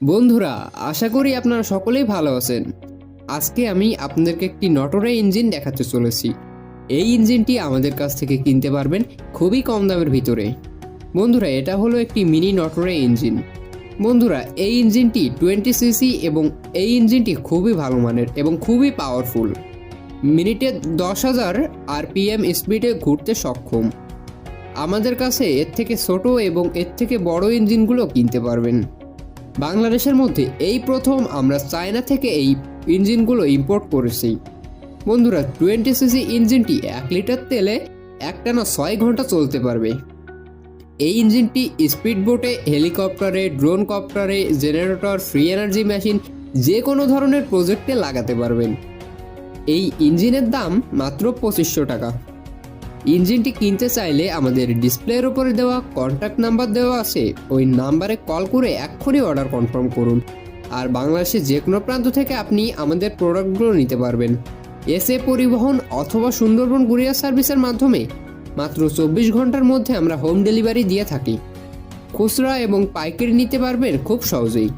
বন্ধুরা, আশা করি আপনারা সকলেই ভালো আছেন। আজকে আমি আপনাদেরকে একটি নটরের ইঞ্জিন দেখাতে চলেছি। এই ইঞ্জিনটি আমাদের কাছ থেকে কিনতে পারবেন খুবই কম দামের ভিতরে। বন্ধুরা, এটা হলো একটি মিনি নটরের ইঞ্জিন। বন্ধুরা, এই ইঞ্জিনটি 20 সিসি এবং এই ইঞ্জিনটি খুবই ভালো মানের এবং খুবই পাওয়ারফুল। মিনিটে 10,000 আরপিএম স্পিডে ঘুরতে সক্ষম। আমাদের কাছে এর থেকে ছোট এবং এর থেকে বড় ইঞ্জিনগুলো কিনতে পারবেন। বাংলাদেশের মধ্যে এই প্রথম আমরা চায়না থেকে এই ইঞ্জিনগুলো ইম্পোর্ট করেছি। বন্ধুরা, 20 সিসি ইঞ্জিনটি 1 লিটার তেলে একটানা 6 ঘন্টা চলতে পারবে। এই ইঞ্জিনটি স্পিড বোটে, হেলিকপ্টারে, ড্রোন কপ্টারে, জেনারেটর, ফ্রি এনার্জি মেশিন যে কোনো ধরনের প্রজেক্টে লাগাতে পারবেন। এই ইঞ্জিনের দাম মাত্র 2500 টাকা। ইঞ্জিনটি কিনতে চাইলে আমাদের ডিসপ্লের উপরে দেওয়া কন্ট্যাক্ট নাম্বার দেওয়া আছে, ওই নাম্বারে কল করে এক্ষুনি অর্ডার কনফার্ম করুন। আর বাংলাদেশের যে কোনো প্রান্ত থেকে আপনি আমাদের প্রোডাক্টগুলো নিতে পারবেন। এসএ পরিবহন অথবা সুন্দরবন কুরিয়ার সার্ভিসের মাধ্যমে মাত্র 24 ঘন্টার মধ্যে আমরা হোম ডেলিভারি দিয়ে থাকি। খুচরা এবং পাইকারি নিতে পারবেন খুব সহজেই।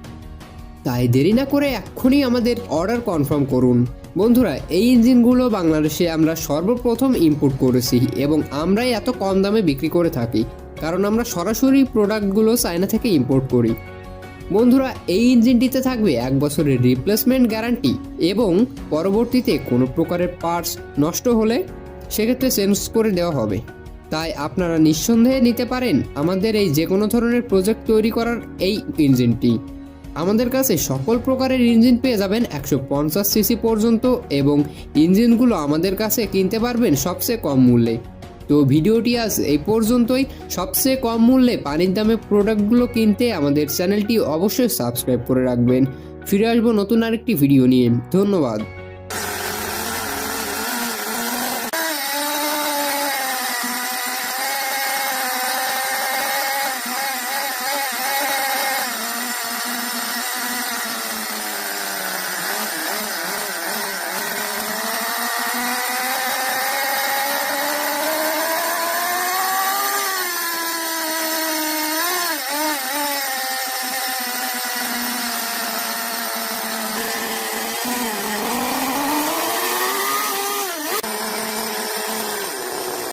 তাই দেরি না করে এক্ষুনি আমাদের অর্ডার কনফার্ম করুন। বন্ধুরা, এই ইঞ্জিনগুলো বাংলাদেশে আমরা সর্বপ্রথম ইম্পোর্ট করেছি এবং আমরাই এত কম দামে বিক্রি করে থাকি, কারণ আমরা সরাসরি প্রোডাক্টগুলো চায়না থেকে ইম্পোর্ট করি। বন্ধুরা, এই ইঞ্জিনটিতে থাকবে 1 বছরের রিপ্লেসমেন্ট গ্যারান্টি এবং পরবর্তীতে কোনো প্রকারের পার্টস নষ্ট হলে সেক্ষেত্রে চেঞ্জ করে দেওয়া হবে। তাই আপনারা নিঃসন্দেহে নিতে পারেন আমাদের এই যে কোনো ধরনের প্রজেক্ট তৈরি করার এই ইঞ্জিনটি। আমাদের কাছে সকল প্রকারের ইঞ্জিন পেয়ে যাবেন 150 সিসি পর্যন্ত এবং ইঞ্জিনগুলো আমাদের কাছে কিনতে পারবেন সবচেয়ে কম মূল্যে। তো ভিডিওটি আজ এই পর্যন্তই। সবচেয়ে কম মূল্যে পানির দামে প্রোডাক্টগুলো কিনতে আমাদের চ্যানেলটি অবশ্যই সাবস্ক্রাইব করে রাখবেন। ফিরে আসবো নতুন আরেকটি ভিডিও নিয়ে। ধন্যবাদ।